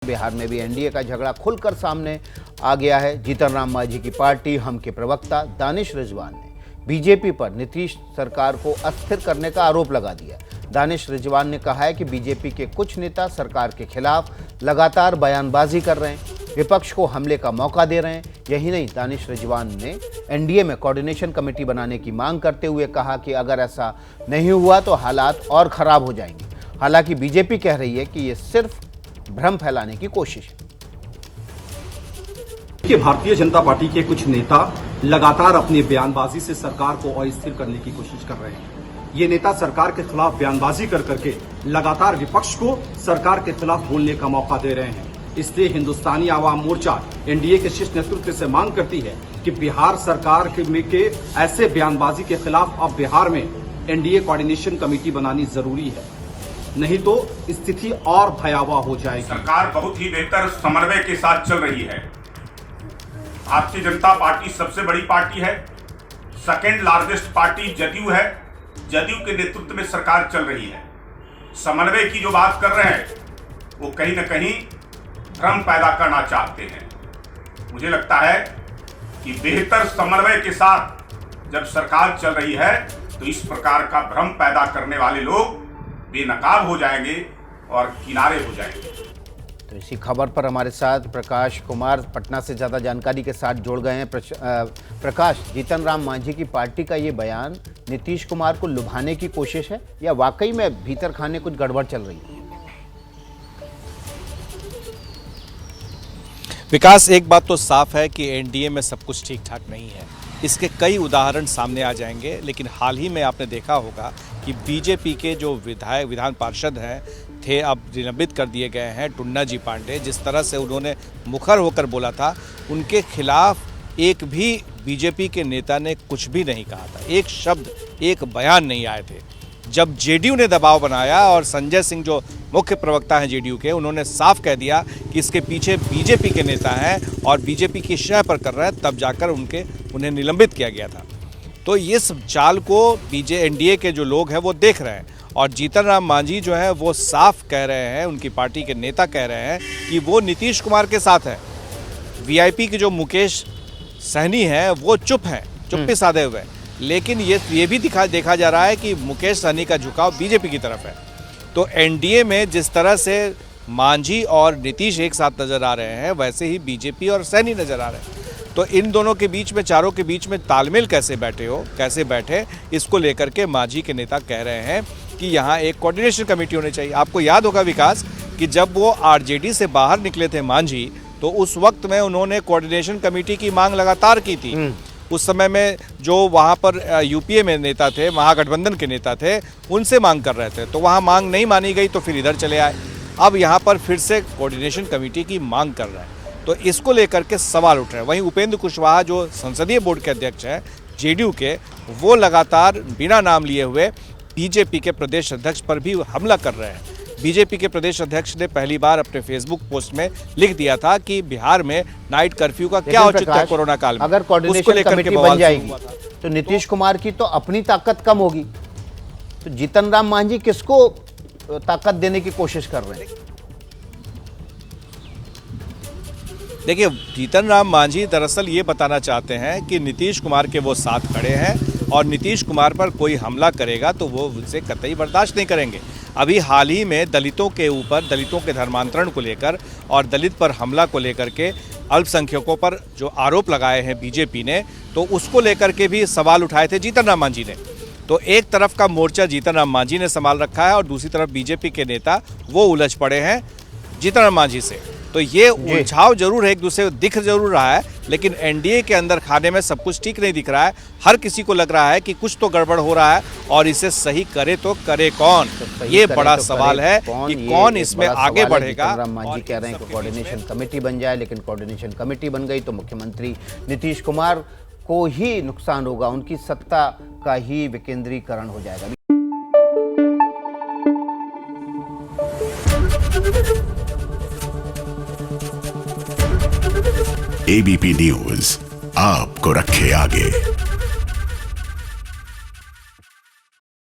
बिहार में भी एनडीए का झगड़ा खुलकर सामने आ गया है। जीतन राम मांझी की पार्टी हम के प्रवक्ता दानिश रिजवान ने बीजेपी पर नीतीश सरकार को अस्थिर करने का आरोप लगा दिया। दानिश रिजवान ने कहा है कि बीजेपी के कुछ नेता सरकार के खिलाफ लगातार बयानबाजी कर रहे हैं, विपक्ष को हमले का मौका दे रहे हैं। यही नहीं, दानिश रिजवान ने एनडीए में कोऑर्डिनेशन कमेटी बनाने की मांग करते हुए कहा कि अगर ऐसा नहीं हुआ तो हालात और खराब हो जाएंगे। हालांकि बीजेपी कह रही है कि ये सिर्फ भ्रम फैलाने की कोशिश है। कि भारतीय जनता पार्टी के कुछ नेता लगातार अपनी बयानबाजी से सरकार को अस्थिर करने की कोशिश कर रहे हैं। ये नेता सरकार के खिलाफ बयानबाजी कर करके लगातार विपक्ष को सरकार के खिलाफ बोलने का मौका दे रहे हैं। इसलिए हिंदुस्तानी आवाम मोर्चा एनडीए के शीर्ष नेतृत्व से मांग करती है कि बिहार सरकार के ऐसे बयानबाजी के खिलाफ अब बिहार में एनडीए कोऑर्डिनेशन कमेटी बनानी जरूरी है, नहीं तो स्थिति और भयावह हो जाएगी। सरकार बहुत ही बेहतर समन्वय के साथ चल रही है। भारतीय जनता पार्टी सबसे बड़ी पार्टी है, सेकेंड लार्जेस्ट पार्टी जदयू है। जदयू के नेतृत्व में सरकार चल रही है। समन्वय की जो बात कर रहे हैं वो कहीं न कहीं भ्रम पैदा करना चाहते हैं। मुझे लगता है कि बेहतर समन्वय के साथ जब सरकार चल रही है तो इस प्रकार का भ्रम पैदा करने वाले लोग बेनकाब हो जाएंगे और किनारे हो जाएंगे। तो इसी खबर पर हमारे साथ प्रकाश कुमार पटना से ज़्यादा जानकारी के साथ जुड़ गए हैं। प्रकाश, जीतन राम मांझी की पार्टी का ये बयान नीतीश कुमार को लुभाने की कोशिश है या वाकई में भीतर खाने कुछ गड़बड़ चल रही है? विकास, एक बात तो साफ है कि एनडीए में सब कुछ ठीक ठाक नहीं है। इसके कई उदाहरण सामने आ जाएंगे, लेकिन हाल ही में आपने देखा होगा कि बीजेपी के जो विधान पार्षद हैं थे अब निलंबित कर दिए गए हैं। टुन्ना जी पांडे, जिस तरह से उन्होंने मुखर होकर बोला था, उनके खिलाफ एक भी बीजेपी के नेता ने कुछ भी नहीं कहा था। एक शब्द, एक बयान नहीं आए थे। जब जेडीयू ने दबाव बनाया और संजय सिंह जो मुख्य प्रवक्ता हैं जेडीयू के, उन्होंने साफ कह दिया कि इसके पीछे बीजेपी के नेता हैं और बीजेपी की शय पर कर रहे हैं, तब जाकर उन्हें निलंबित किया गया था। तो इस चाल को एनडीए के जो लोग हैं वो देख रहे हैं और जीतन राम मांझी जो है वो साफ कह रहे हैं, उनकी पार्टी के नेता कह रहे हैं कि वो नीतीश कुमार के साथ हैं। वीआईपी के जो मुकेश सहनी हैं वो चुप हैं, चुप्पी साधे हुए। लेकिन ये भी देखा जा रहा है कि मुकेश सहनी का झुकाव बीजेपी की तरफ है। तो एनडीए में जिस तरह से मांझी और नीतीश एक साथ नजर आ रहे हैं, वैसे ही बीजेपी और सहनी नजर आ रहे हैं। तो इन दोनों के बीच में, चारों के बीच में तालमेल कैसे बैठे, इसको लेकर के मांझी के नेता कह रहे हैं कि यहाँ एक कोऑर्डिनेशन कमेटी होनी चाहिए। आपको याद होगा विकास कि जब वो आरजेडी से बाहर निकले थे मांझी, तो उस वक्त में उन्होंने कोऑर्डिनेशन कमेटी की मांग लगातार की थी। उस समय में जो वहाँ पर यूपीए में नेता थे, महागठबंधन के नेता थे, उनसे मांग कर रहे थे। तो वहाँ मांग नहीं मानी गई तो फिर इधर चले आए। अब यहाँ पर फिर से कोऑर्डिनेशन कमेटी की मांग कर रहे हैं, तो इसको लेकर के सवाल उठ रहे हैं। वहीं उपेंद्र कुशवाहा जो संसदीय बोर्ड के अध्यक्ष हैं जेडीयू के, वो लगातार बिना नाम लिए हुए बीजेपी के प्रदेश अध्यक्ष पर भी हमला कर रहे हैं। बीजेपी के प्रदेश अध्यक्ष ने पहली बार अपने फेसबुक पोस्ट में लिख दिया था कि बिहार में नाइट कर्फ्यू का क्या औचित्य है कोरोना काल में। अगर कोऑर्डिनेशन कमेटी बन जाएगी तो नीतीश कुमार की तो अपनी ताकत कम होगी, तो जीतन राम मांझी किसको ताकत देने की कोशिश कर रहे हैं? देखिए, जीतन राम मांझी दरअसल ये बताना चाहते हैं कि नीतीश कुमार के वो साथ खड़े हैं और नीतीश कुमार पर कोई हमला करेगा तो वो उसे कतई बर्दाश्त नहीं करेंगे। अभी हाल ही में दलितों के धर्मांतरण को लेकर और दलित पर हमला को लेकर के अल्पसंख्यकों पर जो आरोप लगाए हैं बीजेपी ने, तो उसको लेकर के भी सवाल उठाए थे जीतन राम मांझी ने। तो एक तरफ का मोर्चा जीतन राम मांझी ने संभाल रखा है और दूसरी तरफ बीजेपी के नेता वो उलझ पड़े हैं जीतन राम मांझी से। तो ये उलझाव जरूर है, एक दूसरे को दिख जरूर रहा है, लेकिन एनडीए के अंदर खाने में सब कुछ ठीक नहीं दिख रहा है। हर किसी को लग रहा है कि कुछ तो गड़बड़ हो रहा है और इसे सही करे तो करे कौन, ये बड़ा सवाल है कि कौन इसमें आगे बढ़ेगा। राम मांझी कह रहे हैं कि कोऑर्डिनेशन कमेटी बन जाए, लेकिन कोऑर्डिनेशन कमेटी बन गई तो मुख्यमंत्री नीतीश कुमार को ही नुकसान होगा, उनकी सत्ता का ही विकेंद्रीकरण हो जाएगा। एबीपी न्यूज आपको रखे आगे।